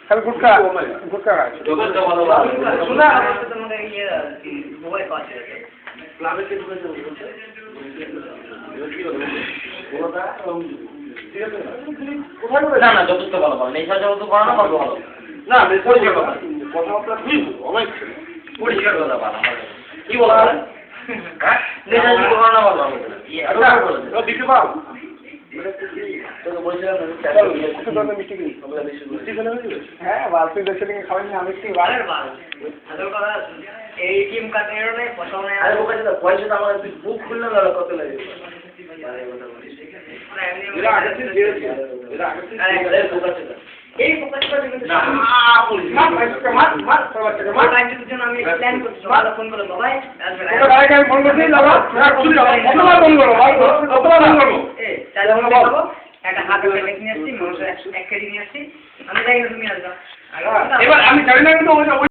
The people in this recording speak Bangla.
খালি গুটকা গুটকা খায় শোনা তোমাদের ইয়ে মোবাইল পাচ্ছে ক্লাবে কে ঢুকেছে বলছে না না যথেষ্ট ভালো ভালো নেশা যত করানো ভালো ভালো না পরিষ্কার কথা কথাবার্তা খুবই অনেক পরিষ্কার কথা ভালো কি বলা হ্যাঁ নেশা যত করানো ভালো ভালো দিতে পারো হ্যাঁ বালতি দেশে থেকে খাওয়ানি আমি কি বারের বার এটিএম কার্ডের নেই পয়সা নেই আরে পয়সা তো আমার বুক খুললে না কত লাগে এরা আগে থেকে দিয়েছে এরা আগে থেকে এই ফোকাসটা কিন্তু না মার টাইমের জন্য আমি প্ল্যান করছি সকালে ফোন করব ভাই ওটা গায়ে গায়ে ফোন করছি লাগা কতবার ফোন করব ভাই কতবার ফোন করব এই তাহলে আমি বলবো একটা হাতে প্যাকেট নিয়ে আসছি মানুষ এক কেজি নিয়ে আসছি আমি যাই না তুমি আসবা এবার আমি জানি না কিন্তু